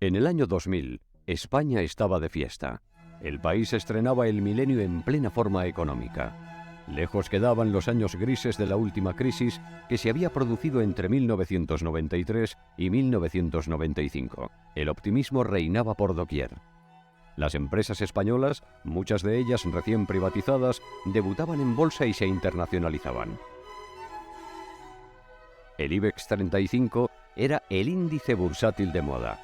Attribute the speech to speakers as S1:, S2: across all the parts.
S1: En el año 2000, España estaba de fiesta. El país estrenaba el milenio en plena forma económica. Lejos quedaban los años grises de la última crisis que se había producido entre 1993 y 1995. El optimismo reinaba por doquier. Las empresas españolas, muchas de ellas recién privatizadas, debutaban en bolsa y se internacionalizaban. El IBEX 35 era el índice bursátil de moda.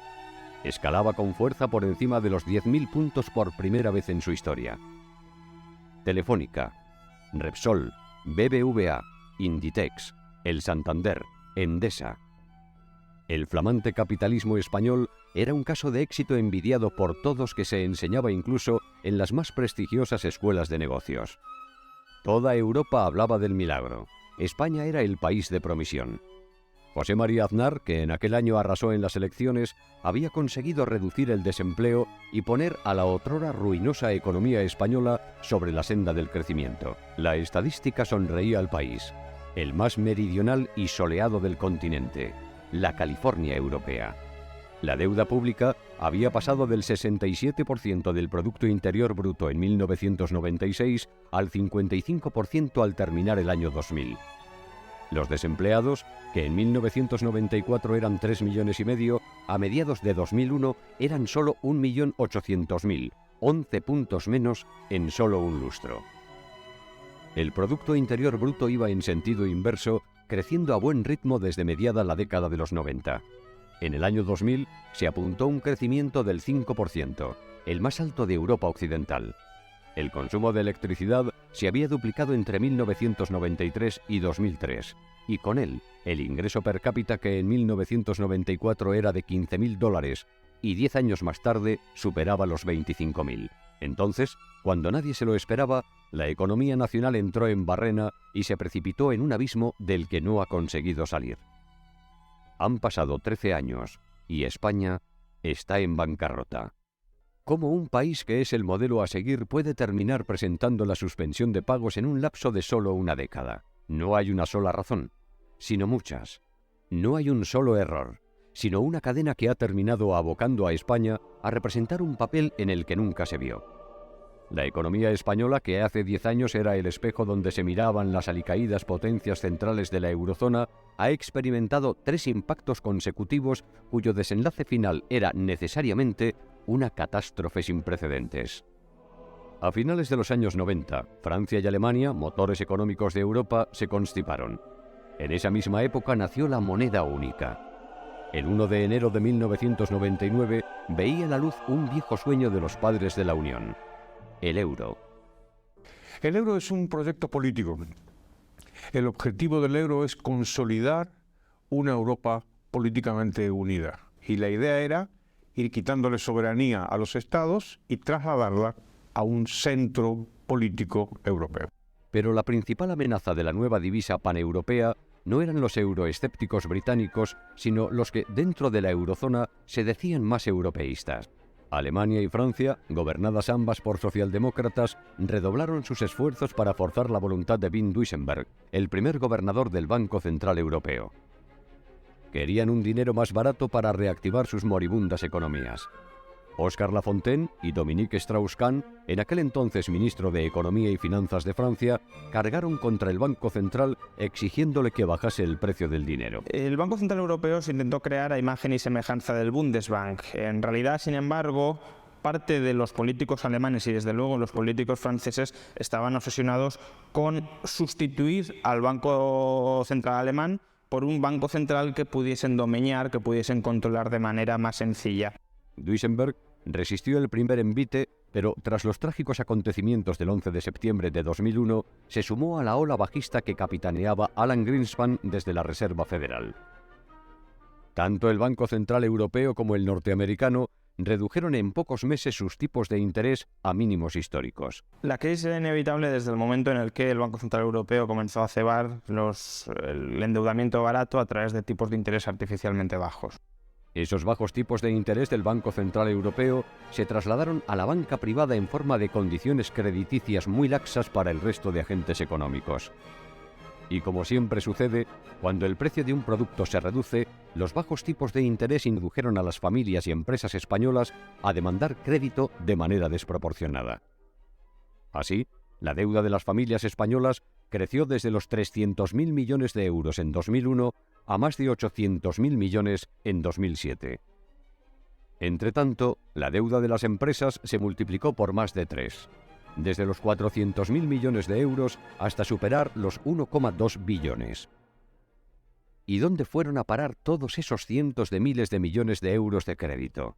S1: Escalaba con fuerza por encima de los 10.000 puntos por primera vez en su historia. Telefónica, Repsol, BBVA, Inditex, El Santander, Endesa. El flamante capitalismo español era un caso de éxito envidiado por todos, que se enseñaba incluso en las más prestigiosas escuelas de negocios. Toda Europa hablaba del milagro. España era el país de promisión. José María Aznar, que en aquel año arrasó en las elecciones, había conseguido reducir el desempleo y poner a la otrora ruinosa economía española sobre la senda del crecimiento. La estadística sonreía al país, el más meridional y soleado del continente, la California europea. La deuda pública había pasado del 67% del Producto Interior Bruto en 1996 al 55% al terminar el año 2000. Los desempleados, que en 1994 eran 3,5 millones, a mediados de 2001 eran solo 1.800.000, 11 puntos menos en solo un lustro. El Producto Interior Bruto iba en sentido inverso, creciendo a buen ritmo desde mediada la década de los 90. En el año 2000 se apuntó un crecimiento del 5%, el más alto de Europa Occidental. El consumo de electricidad se había duplicado entre 1993 y 2003, y con él, el ingreso per cápita, que en 1994 era de $15.000 y 10 años más tarde superaba los 25.000. Entonces, cuando nadie se lo esperaba, la economía nacional entró en barrena y se precipitó en un abismo del que no ha conseguido salir. Han pasado 13 años y España está en bancarrota. ¿Cómo un país que es el modelo a seguir puede terminar presentando la suspensión de pagos en un lapso de solo una década? No hay una sola razón, sino muchas. No hay un solo error, sino una cadena que ha terminado abocando a España a representar un papel en el que nunca se vio. La economía española, que hace 10 años era el espejo donde se miraban las alicaídas potencias centrales de la eurozona, ha experimentado 3 impactos consecutivos cuyo desenlace final era necesariamente una catástrofe sin precedentes. A finales de los años 90, Francia y Alemania, motores económicos de Europa, se constiparon. En esa misma época nació la moneda única. El 1 de enero de 1999 veía la luz un viejo sueño de los padres de la Unión: el euro.
S2: El euro es un proyecto político. El objetivo del euro es consolidar una Europa políticamente unida. Y la idea era ir quitándole soberanía a los estados y trasladarla a un centro político europeo.
S1: Pero la principal amenaza de la nueva divisa paneuropea no eran los euroescépticos británicos, sino los que dentro de la eurozona se decían más europeístas. Alemania y Francia, gobernadas ambas por socialdemócratas, redoblaron sus esfuerzos para forzar la voluntad de Wim Duisenberg, el primer gobernador del Banco Central Europeo. Querían un dinero más barato para reactivar sus moribundas economías. Óscar Lafontaine y Dominique Strauss-Kahn, en aquel entonces ministro de Economía y Finanzas de Francia, cargaron contra el Banco Central exigiéndole que bajase el precio del dinero.
S3: El Banco Central Europeo se intentó crear a imagen y semejanza del Bundesbank. En realidad, sin embargo, parte de los políticos alemanes y desde luego los políticos franceses estaban obsesionados con sustituir al Banco Central alemán por un banco central que pudiesen domeñar, que pudiesen controlar de manera más sencilla.
S1: Duisenberg resistió el primer envite, pero tras los trágicos acontecimientos del 11 de septiembre de 2001, se sumó a la ola bajista que capitaneaba Alan Greenspan desde la Reserva Federal. Tanto el Banco Central Europeo como el norteamericano redujeron en pocos meses sus tipos de interés a mínimos históricos.
S3: La crisis era inevitable desde el momento en el que el Banco Central Europeo comenzó a cebar el endeudamiento barato a través de tipos de interés artificialmente bajos.
S1: Esos bajos tipos de interés del Banco Central Europeo se trasladaron a la banca privada en forma de condiciones crediticias muy laxas para el resto de agentes económicos. Y como siempre sucede, cuando el precio de un producto se reduce, los bajos tipos de interés indujeron a las familias y empresas españolas a demandar crédito de manera desproporcionada. Así, la deuda de las familias españolas creció desde los 300.000 millones de euros en 2001 a más de 800.000 millones en 2007. Entretanto, la deuda de las empresas se multiplicó por más de 3, desde los 400.000 millones de euros hasta superar los 1,2 billones. ¿Y dónde fueron a parar todos esos cientos de miles de millones de euros de crédito?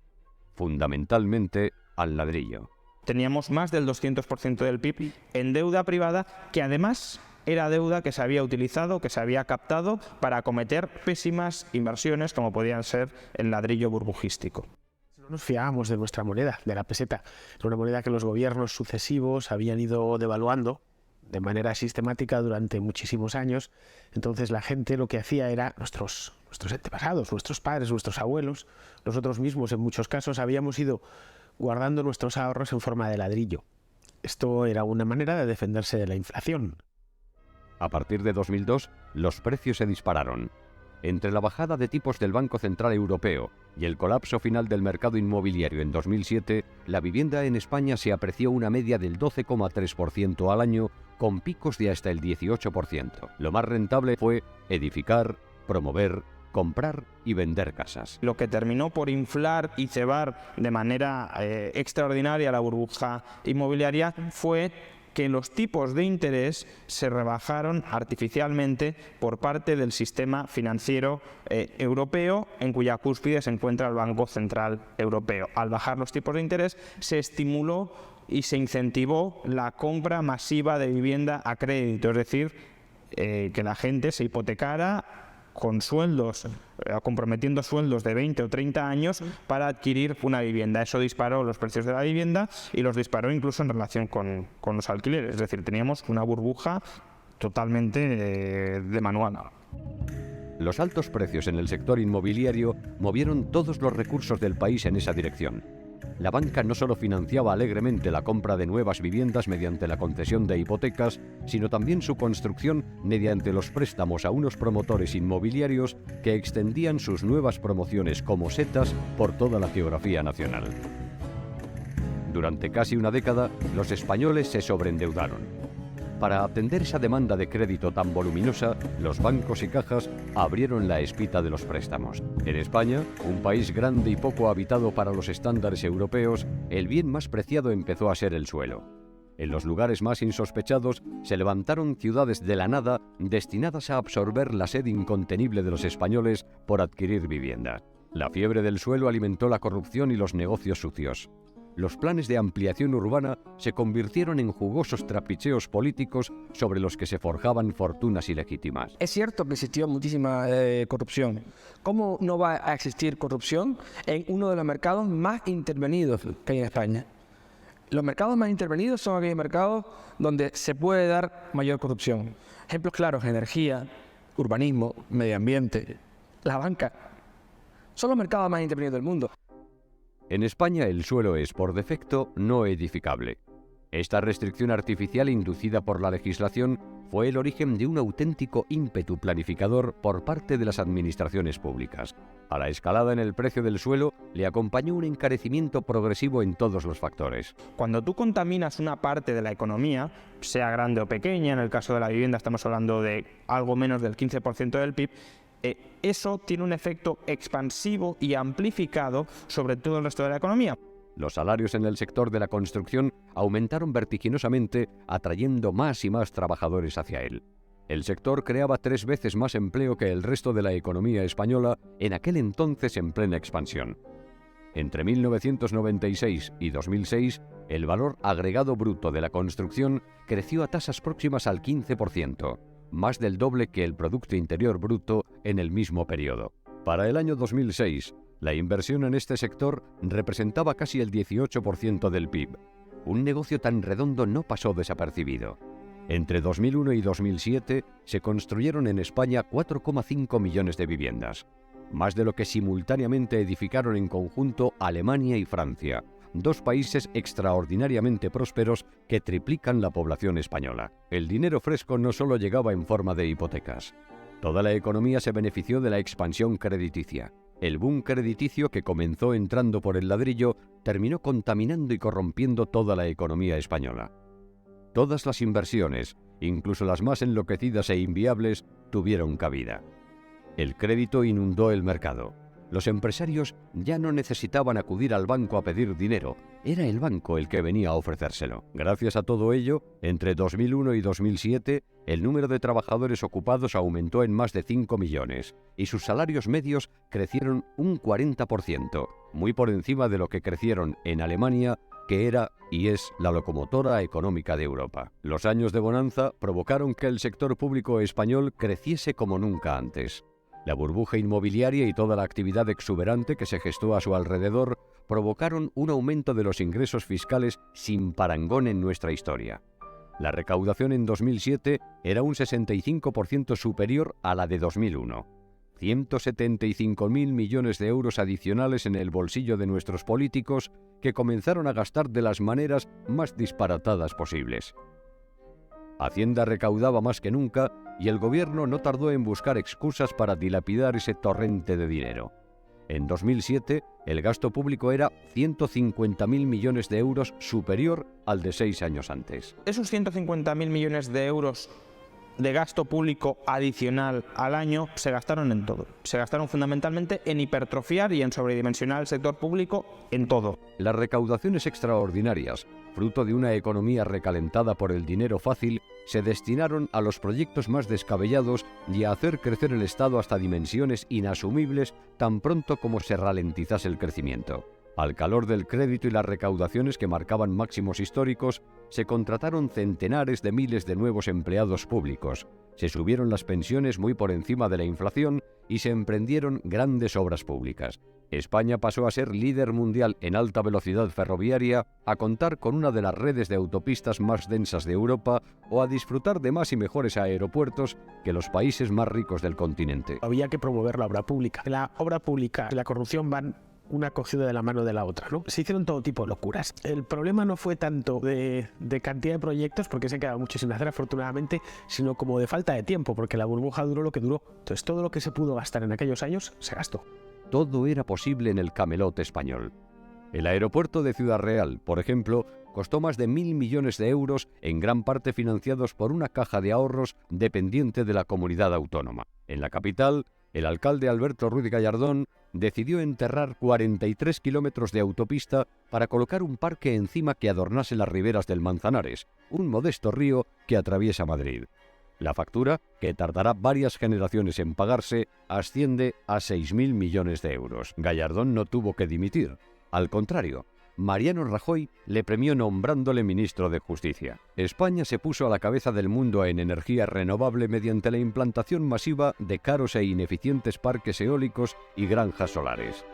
S1: Fundamentalmente al ladrillo.
S3: Teníamos más del 200% del PIB en deuda privada, que además era deuda que se había utilizado, que se había captado para acometer pésimas inversiones como podían ser el ladrillo burbujístico.
S4: No nos fiábamos de nuestra moneda, de la peseta. Era una moneda que los gobiernos sucesivos habían ido devaluando de manera sistemática durante muchísimos años. Entonces la gente lo que hacía era, nuestros antepasados, nuestros padres, nuestros abuelos, nosotros mismos en muchos casos habíamos ido guardando nuestros ahorros en forma de ladrillo. Esto era una manera de defenderse de la inflación.
S1: A partir de 2002, los precios se dispararon. Entre la bajada de tipos del Banco Central Europeo y el colapso final del mercado inmobiliario en 2007, la vivienda en España se apreció una media del 12,3% al año, con picos de hasta el 18%. Lo más rentable fue edificar, promover, comprar y vender casas.
S3: Lo que terminó por inflar y cebar de manera extraordinaria la burbuja inmobiliaria fue que los tipos de interés se rebajaron artificialmente por parte del sistema financiero europeo, en cuya cúspide se encuentra el Banco Central Europeo. Al bajar los tipos de interés, se estimuló y se incentivó la compra masiva de vivienda a crédito, es decir, que la gente se hipotecara con sueldos, comprometiendo sueldos de 20 o 30 años para adquirir una vivienda. Eso disparó los precios de la vivienda y los disparó incluso en relación con los alquileres. Es decir, teníamos una burbuja totalmente de manual.
S1: Los altos precios en el sector inmobiliario movieron todos los recursos del país en esa dirección. La banca no solo financiaba alegremente la compra de nuevas viviendas mediante la concesión de hipotecas, sino también su construcción mediante los préstamos a unos promotores inmobiliarios que extendían sus nuevas promociones como setas por toda la geografía nacional. Durante casi una década, los españoles se sobreendeudaron. Para atender esa demanda de crédito tan voluminosa, los bancos y cajas abrieron la espita de los préstamos. En España, un país grande y poco habitado para los estándares europeos, el bien más preciado empezó a ser el suelo. En los lugares más insospechados se levantaron ciudades de la nada destinadas a absorber la sed incontenible de los españoles por adquirir vivienda. La fiebre del suelo alimentó la corrupción y los negocios sucios. Los planes de ampliación urbana se convirtieron en jugosos trapicheos políticos sobre los que se forjaban fortunas ilegítimas.
S5: Es cierto que existió muchísima corrupción. ¿Cómo no va a existir corrupción en uno de los mercados más intervenidos que hay en España? Los mercados más intervenidos son aquellos mercados donde se puede dar mayor corrupción. Ejemplos claros: energía, urbanismo, medio ambiente, la banca. Son los mercados más intervenidos del mundo.
S1: En España el suelo es, por defecto, no edificable. Esta restricción artificial inducida por la legislación fue el origen de un auténtico ímpetu planificador por parte de las administraciones públicas. A la escalada en el precio del suelo le acompañó un encarecimiento progresivo en todos los factores.
S3: Cuando tú contaminas una parte de la economía, sea grande o pequeña, en el caso de la vivienda estamos hablando de algo menos del 15% del PIB, eso tiene un efecto expansivo y amplificado sobre todo el resto de la economía.
S1: Los salarios en el sector de la construcción aumentaron vertiginosamente, atrayendo más y más trabajadores hacia él. El sector creaba 3 veces más empleo que el resto de la economía española, en aquel entonces en plena expansión. Entre 1996 y 2006, el valor agregado bruto de la construcción creció a tasas próximas al 15%. Más del doble que el Producto Interior Bruto en el mismo periodo. Para el año 2006, la inversión en este sector representaba casi el 18% del PIB. Un negocio tan redondo no pasó desapercibido. Entre 2001 y 2007 se construyeron en España 4,5 millones de viviendas, más de lo que simultáneamente edificaron en conjunto Alemania y Francia, dos países extraordinariamente prósperos que triplican la población española. El dinero fresco no solo llegaba en forma de hipotecas. Toda la economía se benefició de la expansión crediticia. El boom crediticio que comenzó entrando por el ladrillo terminó contaminando y corrompiendo toda la economía española. Todas las inversiones, incluso las más enloquecidas e inviables, tuvieron cabida. El crédito inundó el mercado. Los empresarios ya no necesitaban acudir al banco a pedir dinero, era el banco el que venía a ofrecérselo. Gracias a todo ello, entre 2001 y 2007, el número de trabajadores ocupados aumentó en más de 5 millones y sus salarios medios crecieron un 40%, muy por encima de lo que crecieron en Alemania, que era y es la locomotora económica de Europa. Los años de bonanza provocaron que el sector público español creciese como nunca antes. La burbuja inmobiliaria y toda la actividad exuberante que se gestó a su alrededor provocaron un aumento de los ingresos fiscales sin parangón en nuestra historia. La recaudación en 2007 era un 65% superior a la de 2001. 175.000 millones de euros adicionales en el bolsillo de nuestros políticos que comenzaron a gastar de las maneras más disparatadas posibles. Hacienda recaudaba más que nunca y el gobierno no tardó en buscar excusas para dilapidar ese torrente de dinero. En 2007, el gasto público era 150.000 millones de euros superior al de 6 años antes.
S3: Esos 150.000 millones de euros de gasto público adicional al año se gastaron en todo. Se gastaron fundamentalmente en hipertrofiar y en sobredimensionar el sector público en todo.
S1: Las recaudaciones extraordinarias, fruto de una economía recalentada por el dinero fácil, se destinaron a los proyectos más descabellados y a hacer crecer el Estado hasta dimensiones inasumibles tan pronto como se ralentizase el crecimiento. Al calor del crédito y las recaudaciones que marcaban máximos históricos, se contrataron centenares de miles de nuevos empleados públicos, se subieron las pensiones muy por encima de la inflación y se emprendieron grandes obras públicas. España pasó a ser líder mundial en alta velocidad ferroviaria, a contar con una de las redes de autopistas más densas de Europa o a disfrutar de más y mejores aeropuertos que los países más ricos del continente.
S4: Había que promover la obra pública. La obra pública y la corrupción van una cogida de la mano de la otra, ¿no? Se hicieron todo tipo de locuras. El problema no fue tanto de cantidad de proyectos, porque se quedaba mucho sin hacer afortunadamente, sino como de falta de tiempo, porque la burbuja duró lo que duró. Entonces todo lo que se pudo gastar en aquellos años se gastó.
S1: Todo era posible en el camelot español. El aeropuerto de Ciudad Real, por ejemplo, costó más de 1.000 millones de euros, en gran parte financiados por una caja de ahorros dependiente de la comunidad autónoma. En la capital, el alcalde Alberto Ruiz Gallardón decidió enterrar 43 kilómetros de autopista para colocar un parque encima que adornase las riberas del Manzanares, un modesto río que atraviesa Madrid. La factura, que tardará varias generaciones en pagarse, asciende a 6.000 millones de euros. Gallardón no tuvo que dimitir. Al contrario, Mariano Rajoy le premió nombrándole ministro de Justicia. España se puso a la cabeza del mundo en energía renovable mediante la implantación masiva de caros e ineficientes parques eólicos y granjas solares.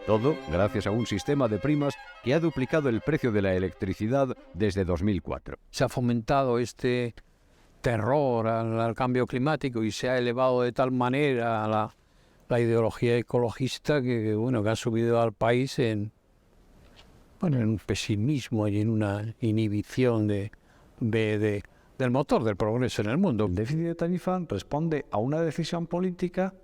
S1: Todo gracias a un sistema de primas que ha duplicado el precio de la electricidad desde 2004.
S6: Se ha fomentado este terror al cambio climático y se ha elevado de tal manera la ideología ecologista que ha subido al país en un pesimismo y en una inhibición del motor del progreso en el mundo.
S7: El déficit de tarifa responde a una decisión política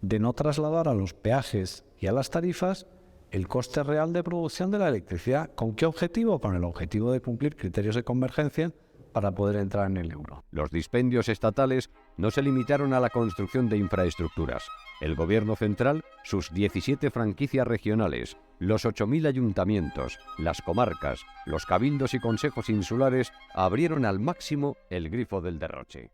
S7: de no trasladar a los peajes y a las tarifas el coste real de producción de la electricidad. ¿Con qué objetivo? Con el objetivo de cumplir criterios de convergencia para poder entrar en el euro.
S1: Los dispendios estatales no se limitaron a la construcción de infraestructuras. El gobierno central, sus 17 franquicias regionales, los 8.000 ayuntamientos, las comarcas, los cabildos y consejos insulares abrieron al máximo el grifo del derroche.